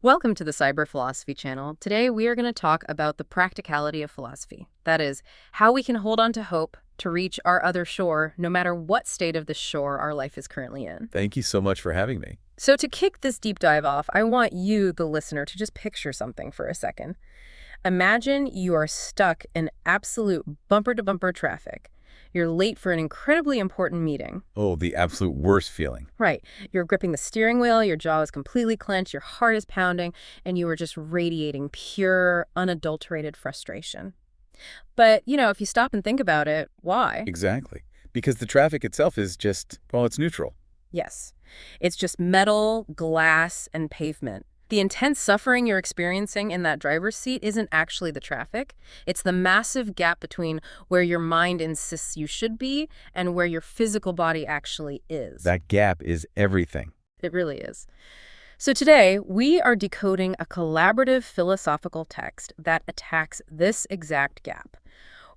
Welcome to the Cyber Philosophy channel. Today we are going to talk about the practicality of philosophy. That is, how we can hold on to hope to reach our other shore, no matter what state of the shore our life is currently in. Thank you so much for having me. So to kick this deep dive off, I want you, the listener, to just picture something for a second. Imagine you are stuck in absolute bumper-to-bumper traffic. You're late for an incredibly important meeting. Oh, the absolute worst feeling. Right. You're gripping the steering wheel, your jaw is completely clenched, your heart is pounding, and you are just radiating pure, unadulterated frustration. But, if you stop and think about it, why? Exactly. Because the traffic itself is just, well, it's neutral. Yes. It's just metal, glass, and pavement. The intense suffering you're experiencing in that driver's seat isn't actually the traffic. It's the massive gap between where your mind insists you should be and where your physical body actually is. That gap is everything. It really is. So today, we are decoding a collaborative philosophical text that attacks this exact gap.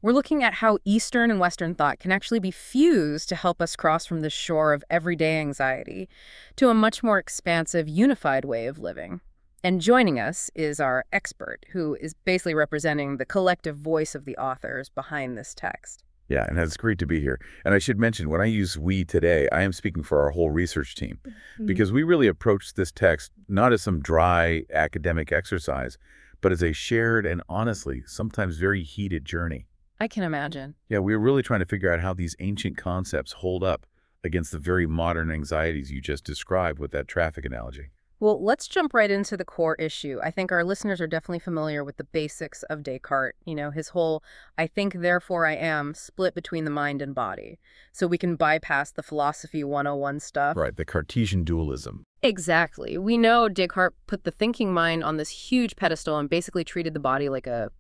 We're looking at how Eastern and Western thought can actually be fused to help us cross from the shore of everyday anxiety to a much more expansive, unified way of living. And joining us is our expert, who is basically representing the collective voice of the authors behind this text. Yeah, and it's great to be here. And I should mention, when I use we today, I am speaking for our whole research team, because we really approach this text not as some dry academic exercise, but as a shared and honestly, sometimes very heated journey. I can imagine. Yeah, we're really trying to figure out how these ancient concepts hold up against the very modern anxieties you just described with that traffic analogy. Well, let's jump right into the core issue. I think our listeners are definitely familiar with the basics of Descartes, his whole I think, therefore I am split between the mind and body. So we can bypass the philosophy 101 stuff. Right, the Cartesian dualism. Exactly. We know Descartes put the thinking mind on this huge pedestal and basically treated the body like a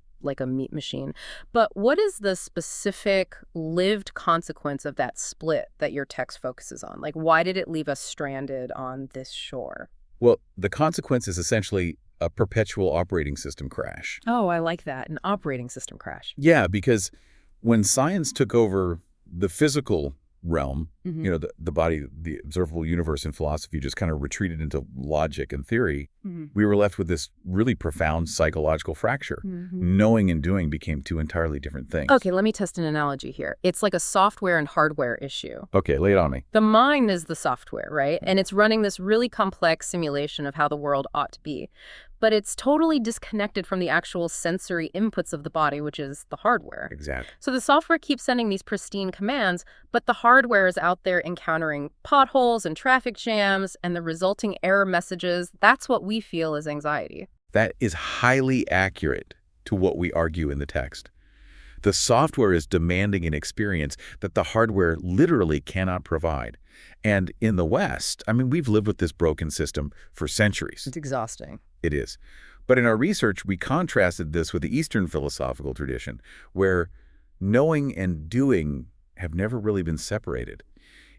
meat machine. But what is the specific lived consequence of that split that your text focuses on? Why did it leave us stranded on this shore? Well, the consequence is essentially a perpetual operating system crash. Oh, I like that. An operating system crash. Yeah, because when science took over the physical realm, the body, the observable universe in philosophy just kind of retreated into logic and theory, we were left with this really profound psychological fracture. Knowing and doing became two entirely different things. Okay, let me test an analogy here. It's like a software and hardware issue. Okay, lay it on me. The mind is the software, right? And it's running this really complex simulation of how the world ought to be. But it's totally disconnected from the actual sensory inputs of the body, which is the hardware. Exactly. So the software keeps sending these pristine commands, but the hardware is out there encountering potholes and traffic jams, and the resulting error messages. That's what we feel as anxiety. That is highly accurate to what we argue in the text. The software is demanding an experience that the hardware literally cannot provide. And in the West, we've lived with this broken system for centuries. It's exhausting. It is. But in our research, we contrasted this with the Eastern philosophical tradition, where knowing and doing have never really been separated.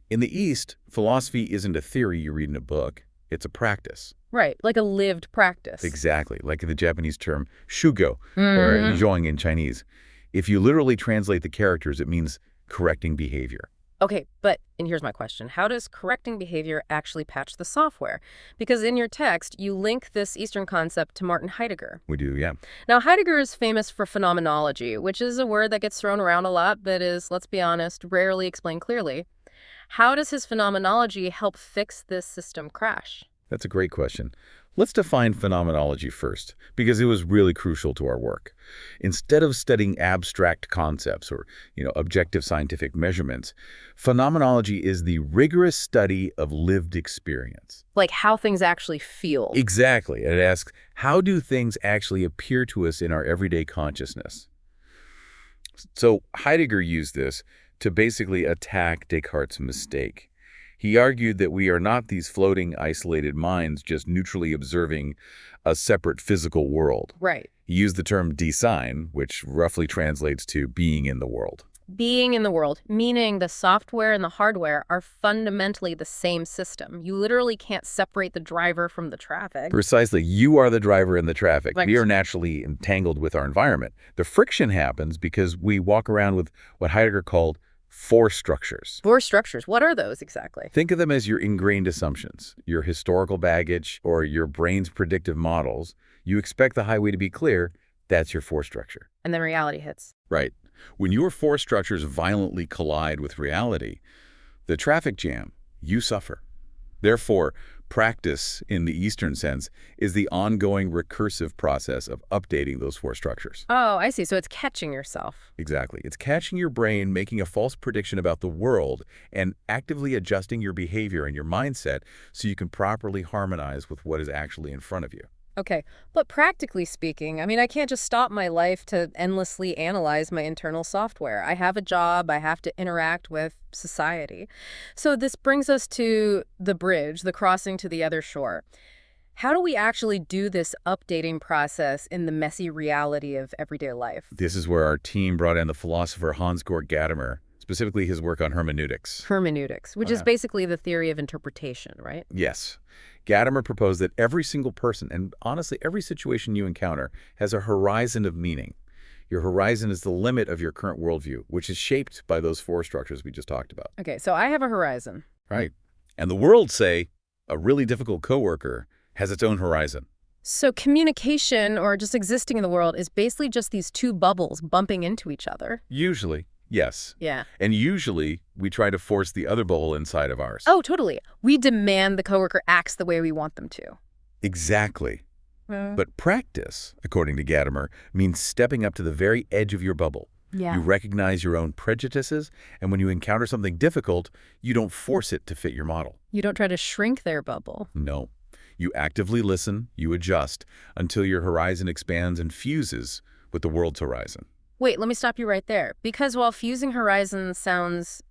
In the East, philosophy isn't a theory you read in a book. It's a practice. Right, like a lived practice. Exactly, like the Japanese term shugo, or zhuang in Chinese. If you literally translate the characters, it means correcting behavior. Okay, and here's my question. How does correcting behavior actually patch the software? Because in your text, you link this Eastern concept to Martin Heidegger. We do, yeah. Now, Heidegger is famous for phenomenology, which is a word that gets thrown around a lot, but is, let's be honest, rarely explained clearly. How does his phenomenology help fix this system crash? That's a great question. Let's define phenomenology first, because it was really crucial to our work. Instead of studying abstract concepts or, objective scientific measurements, phenomenology is the rigorous study of lived experience. Like how things actually feel. Exactly. It asks, how do things actually appear to us in our everyday consciousness? So Heidegger used this to basically attack Descartes' mistake. He argued that we are not these floating, isolated minds just neutrally observing a separate physical world. Right. He used the term design, which roughly translates to being in the world. Being in the world, meaning the software and the hardware are fundamentally the same system. You literally can't separate the driver from the traffic. Precisely. You are the driver in the traffic. Right. We are naturally entangled with our environment. The friction happens because we walk around with what Heidegger called Force structures. Force structures. What are those exactly? Think of them as your ingrained assumptions, your historical baggage, or your brain's predictive models. You expect the highway to be clear, that's your force structure. And then reality hits. Right. When your force structures violently collide with reality, the traffic jam, you suffer. Therefore, practice, in the Eastern sense, is the ongoing recursive process of updating those force structures. Oh, I see. So it's catching yourself. Exactly. It's catching your brain, making a false prediction about the world, and actively adjusting your behavior and your mindset so you can properly harmonize with what is actually in front of you. Okay, but practically speaking, I mean, I can't just stop my life to endlessly analyze my internal software. I have a job, I have to interact with society. So this brings us to the bridge, the crossing to the other shore. How do we actually do this updating process in the messy reality of everyday life? This is where our team brought in the philosopher Hans-Georg Gadamer, specifically his work on hermeneutics. Hermeneutics, which is basically the theory of interpretation, right? Yes. Gadamer proposed that every single person, and honestly every situation you encounter, has a horizon of meaning. Your horizon is the limit of your current worldview, which is shaped by those force structures we just talked about. Okay, so I have a horizon. Right. And the world, say, a really difficult coworker, has its own horizon. So communication, or just existing in the world, is basically just these two bubbles bumping into each other. Usually, yes. Yeah. And usually, we try to force the other bubble inside of ours. Oh, totally. We demand the coworker acts the way we want them to. Exactly. But practice, according to Gadamer, means stepping up to the very edge of your bubble. Yeah. You recognize your own prejudices, and when you encounter something difficult, you don't force it to fit your model. You don't try to shrink their bubble. No. You actively listen, you adjust, until your horizon expands and fuses with the world's horizon. Wait, let me stop you right there. Because while fusing horizons sounds,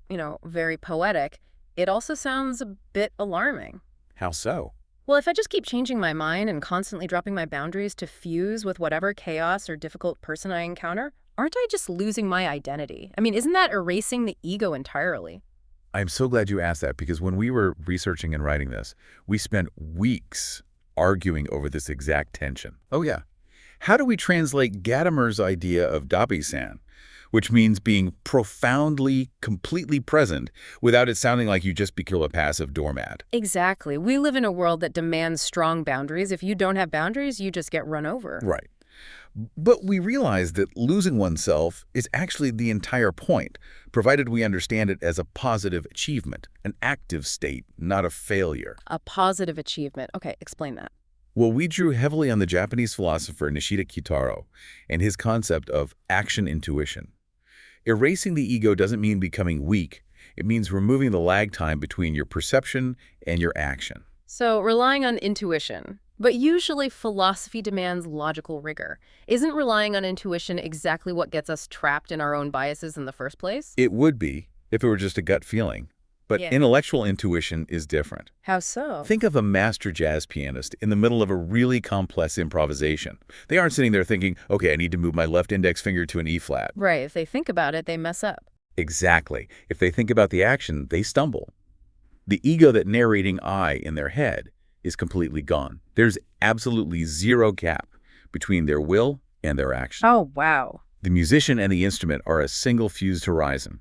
very poetic, it also sounds a bit alarming. How so? Well, if I just keep changing my mind and constantly dropping my boundaries to fuse with whatever chaos or difficult person I encounter, aren't I just losing my identity? I mean, isn't that erasing the ego entirely? I'm so glad you asked that, because when we were researching and writing this, we spent weeks arguing over this exact tension. Oh, yeah. How do we translate Gadamer's idea of Dabi-san, which means being profoundly, completely present without it sounding like you just become a passive doormat? Exactly. We live in a world that demands strong boundaries. If you don't have boundaries, you just get run over. Right. But we realize that losing oneself is actually the entire point, provided we understand it as a positive achievement, an active state, not a failure. A positive achievement. Okay, explain that. Well, we drew heavily on the Japanese philosopher Nishida Kitaro and his concept of action intuition. Erasing the ego doesn't mean becoming weak. It means removing the lag time between your perception and your action. So relying on intuition. But usually philosophy demands logical rigor. Isn't relying on intuition exactly what gets us trapped in our own biases in the first place? It would be if it were just a gut feeling. But intellectual intuition is different. How so? Think of a master jazz pianist in the middle of a really complex improvisation. They aren't sitting there thinking, okay, I need to move my left index finger to an E flat. Right. If they think about it, they mess up. Exactly. If they think about the action, they stumble. The ego, that narrating I in their head, is completely gone. There's absolutely zero gap between their will and their action. Oh, wow. The musician and the instrument are a single fused horizon.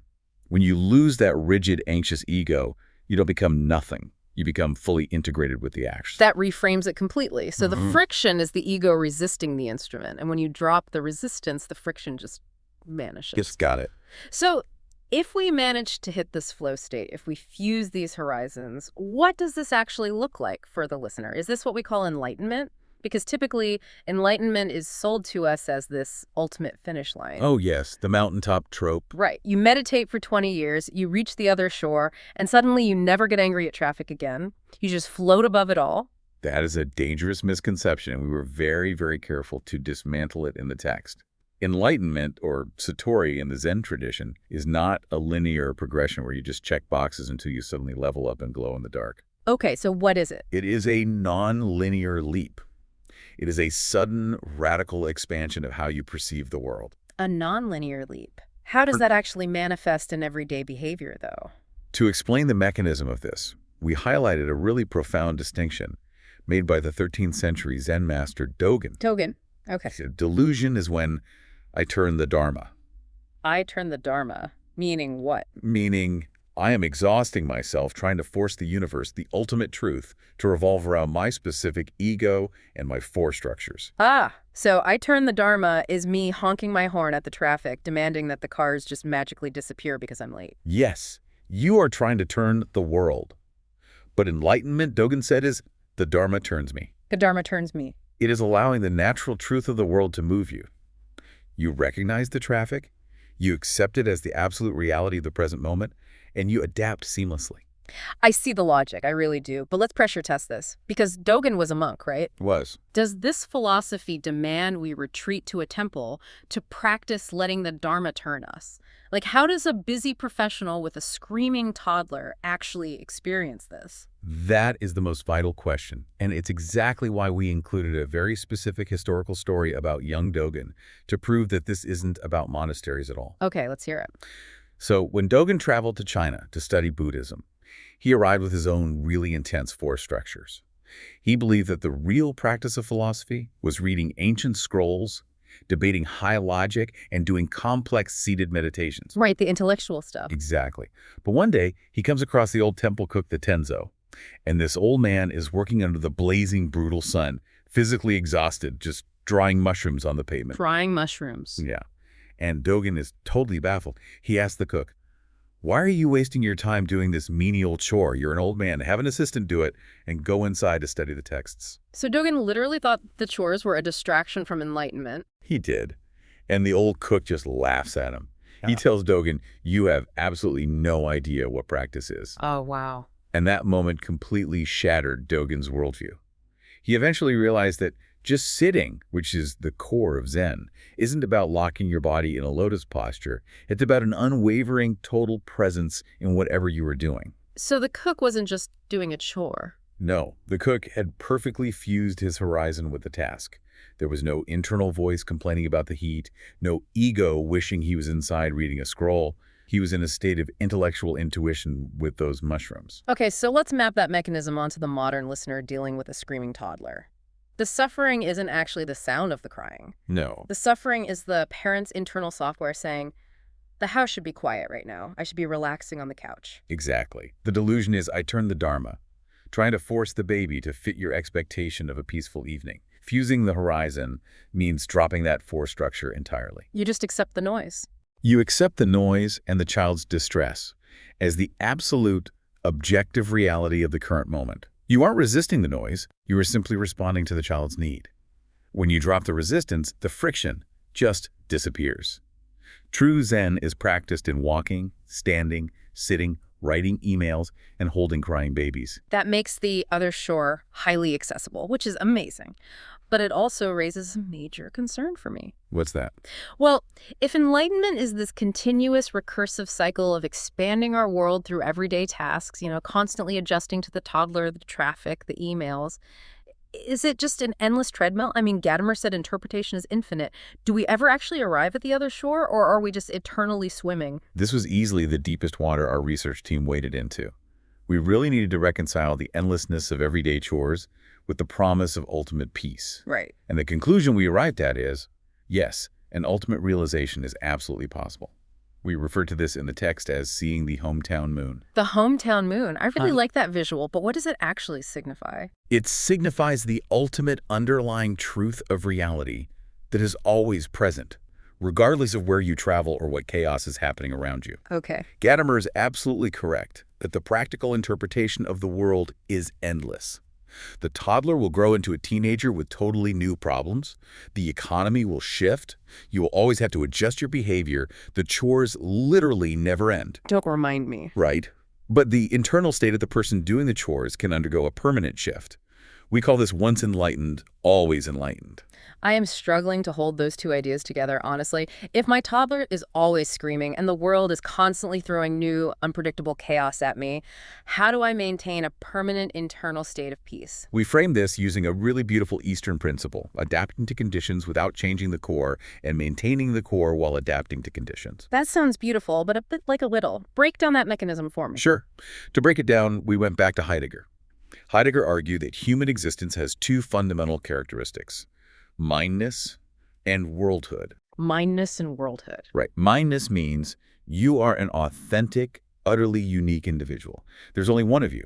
When you lose that rigid, anxious ego, you don't become nothing. You become fully integrated with the action. That reframes it completely. So the friction is the ego resisting the instrument. And when you drop the resistance, the friction just vanishes. Just got it. So if we manage to hit this flow state, if we fuse these horizons, what does this actually look like for the listener? Is this what we call enlightenment? Because typically, enlightenment is sold to us as this ultimate finish line. Oh, yes, the mountaintop trope. Right. You meditate for 20 years, you reach the other shore, and suddenly you never get angry at traffic again. You just float above it all. That is a dangerous misconception, and we were very, very careful to dismantle it in the text. Enlightenment, or Satori in the Zen tradition, is not a linear progression where you just check boxes until you suddenly level up and glow in the dark. Okay, so what is it? It is a non-linear leap. It is a sudden, radical expansion of how you perceive the world. A nonlinear leap. How does that actually manifest in everyday behavior, though? To explain the mechanism of this, we highlighted a really profound distinction made by the 13th century Zen master Dogen. Dogen. Okay. Delusion is when I turn the Dharma. I turn the Dharma. Meaning what? Meaning, I am exhausting myself trying to force the universe, the ultimate truth, to revolve around my specific ego and my force structures. Ah, so I turn the Dharma is me honking my horn at the traffic, demanding that the cars just magically disappear because I'm late. Yes, you are trying to turn the world. But enlightenment, Dogen said, is the Dharma turns me. The Dharma turns me. It is allowing the natural truth of the world to move you. You recognize the traffic, you accept it as the absolute reality of the present moment, and you adapt seamlessly. I see the logic, I really do. But let's pressure test this. Because Dogen was a monk, right? Was. Does this philosophy demand we retreat to a temple to practice letting the Dharma turn us? Like, how does a busy professional with a screaming toddler actually experience this? That is the most vital question, and it's exactly why we included a very specific historical story about young Dogen to prove that this isn't about monasteries at all. Okay, let's hear it. So when Dogen traveled to China to study Buddhism, he arrived with his own really intense force structures. He believed that the real practice of philosophy was reading ancient scrolls, debating high logic, and doing complex seated meditations. Right, the intellectual stuff. Exactly. But one day, he comes across the old temple cook, the Tenzo, and this old man is working under the blazing, brutal sun, physically exhausted, just drying mushrooms on the pavement. Frying mushrooms. Yeah. And Dogen is totally baffled. He asks the cook, "Why are you wasting your time doing this menial chore? You're an old man. Have an assistant do it and go inside to study the texts." So Dogen literally thought the chores were a distraction from enlightenment. He did. And the old cook just laughs at him. He tells Dogen, "You have absolutely no idea what practice is." Oh, wow. And that moment completely shattered Dogen's worldview. He eventually realized that just sitting, which is the core of Zen, isn't about locking your body in a lotus posture. It's about an unwavering, total presence in whatever you are doing. So the cook wasn't just doing a chore. No, the cook had perfectly fused his horizon with the task. There was no internal voice complaining about the heat, no ego wishing he was inside reading a scroll. He was in a state of intellectual intuition with those mushrooms. Okay, so let's map that mechanism onto the modern listener dealing with a screaming toddler. The suffering isn't actually the sound of the crying. No. The suffering is the parent's internal software saying, the house should be quiet right now. I should be relaxing on the couch. Exactly. The delusion is I turn the Dharma, trying to force the baby to fit your expectation of a peaceful evening. Fusing the horizon means dropping that force structure entirely. You just accept the noise. You accept the noise and the child's distress as the absolute, objective reality of the current moment. You aren't resisting the noise, you are simply responding to the child's need. When you drop the resistance, the friction just disappears. True Zen is practiced in walking, standing, sitting, writing emails, and holding crying babies. That makes the other shore highly accessible, which is amazing. But it also raises a major concern for me. What's that? Well, if enlightenment is this continuous recursive cycle of expanding our world through everyday tasks, constantly adjusting to the toddler, the traffic, the emails, is it just an endless treadmill? I mean, Gadamer said interpretation is infinite. Do we ever actually arrive at the other shore, or are we just eternally swimming? This was easily the deepest water our research team waded into. We really needed to reconcile the endlessness of everyday chores with the promise of ultimate peace. Right. And the conclusion we arrived at is, yes, an ultimate realization is absolutely possible. We refer to this in the text as seeing the hometown moon. The hometown moon. I really like that visual, but what does it actually signify? It signifies the ultimate underlying truth of reality that is always present, regardless of where you travel or what chaos is happening around you. Okay. Gadamer is absolutely correct that the practical interpretation of the world is endless. The toddler will grow into a teenager with totally new problems. The economy will shift. You will always have to adjust your behavior. The chores literally never end. Don't remind me. Right. But the internal state of the person doing the chores can undergo a permanent shift. We call this once enlightened, always enlightened. I am struggling to hold those two ideas together, honestly. If my toddler is always screaming and the world is constantly throwing new, unpredictable chaos at me, how do I maintain a permanent internal state of peace? We frame this using a really beautiful Eastern principle, adapting to conditions without changing the core and maintaining the core while adapting to conditions. That sounds beautiful, but a bit like a riddle. Break down that mechanism for me. Sure. To break it down, we went back to Heidegger. Heidegger argued that human existence has two fundamental characteristics: mindness and worldhood. Mindness and worldhood. Right. Mindness means You are an authentic, utterly unique individual. There's only one of you,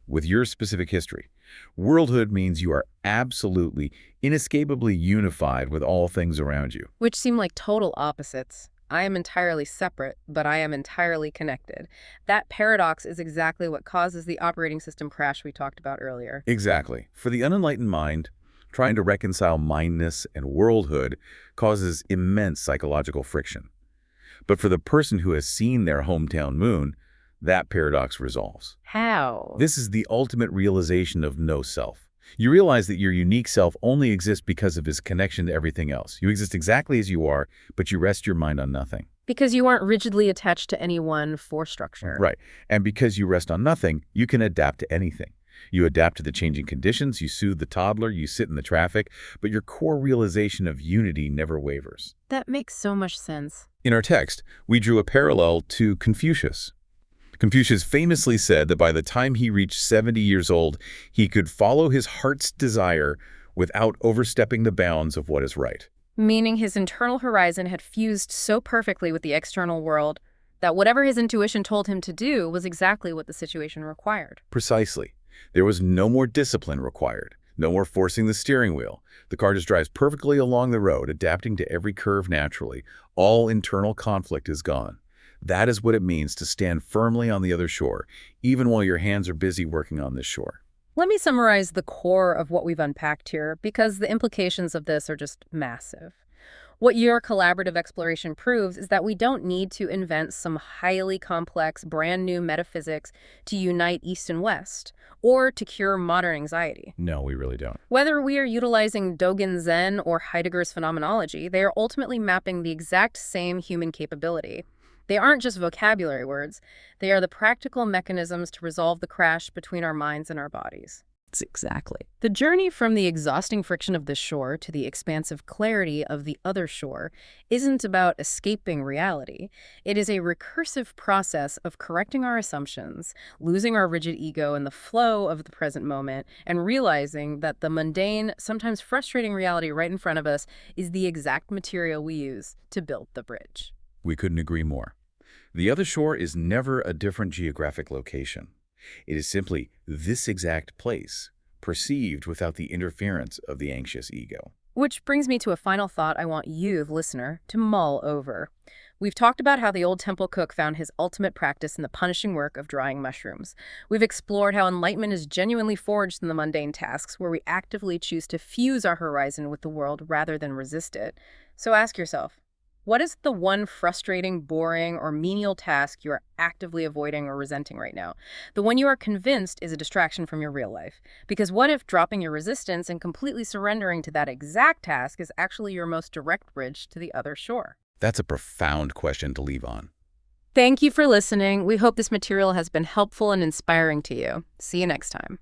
with your specific history. Worldhood means you are absolutely, inescapably unified with all things around you. Which seem like total opposites. I am entirely separate, but I am entirely connected. That paradox is exactly what causes the operating system crash we talked about earlier. Exactly. For the unenlightened mind, trying to reconcile mindness and worldhood causes immense psychological friction. But for the person who has seen their hometown moon, that paradox resolves. How? This is the ultimate realization of no self. You realize that your unique self only exists because of its connection to everything else. You exist exactly as you are, but you rest your mind on nothing. Because you aren't rigidly attached to any one force structure. Right. And because you rest on nothing, you can adapt to anything. You adapt to the changing conditions, you soothe the toddler, you sit in the traffic, but your core realization of unity never wavers. That makes so much sense. In our text, we drew a parallel to Confucius. Confucius famously said that by the time he reached 70 years old, he could follow his heart's desire without overstepping the bounds of what is right. Meaning his internal horizon had fused so perfectly with the external world that whatever his intuition told him to do was exactly what the situation required. Precisely. There was no more discipline required, no more forcing the steering wheel. The car just drives perfectly along the road, adapting to every curve naturally. All internal conflict is gone. That is what it means to stand firmly on the other shore, even while your hands are busy working on this shore. Let me summarize the core of what we've unpacked here, because the implications of this are just massive. What your collaborative exploration proves is that we don't need to invent some highly complex, brand new metaphysics to unite East and West, or to cure modern anxiety. No, we really don't. Whether we are utilizing Dogen Zen or Heidegger's phenomenology, they are ultimately mapping the exact same human capability. They aren't just vocabulary words, they are the practical mechanisms to resolve the crash between our minds and our bodies. Exactly. The journey from the exhausting friction of this shore to the expansive clarity of the other shore isn't about escaping reality. It is a recursive process of correcting our assumptions, losing our rigid ego in the flow of the present moment, and realizing that the mundane, sometimes frustrating reality right in front of us is the exact material we use to build the bridge. We couldn't agree more. The other shore is never a different geographic location. It is simply this exact place, perceived without the interference of the anxious ego. Which brings me to a final thought I want you, the listener, to mull over. We've talked about how the old temple cook found his ultimate practice in the punishing work of drying mushrooms. We've explored how enlightenment is genuinely forged in the mundane tasks where we actively choose to fuse our horizon with the world rather than resist it. So ask yourself, what is the one frustrating, boring, or menial task you are actively avoiding or resenting right now? The one you are convinced is a distraction from your real life. Because what if dropping your resistance and completely surrendering to that exact task is actually your most direct bridge to the other shore? That's a profound question to leave on. Thank you for listening. We hope this material has been helpful and inspiring to you. See you next time.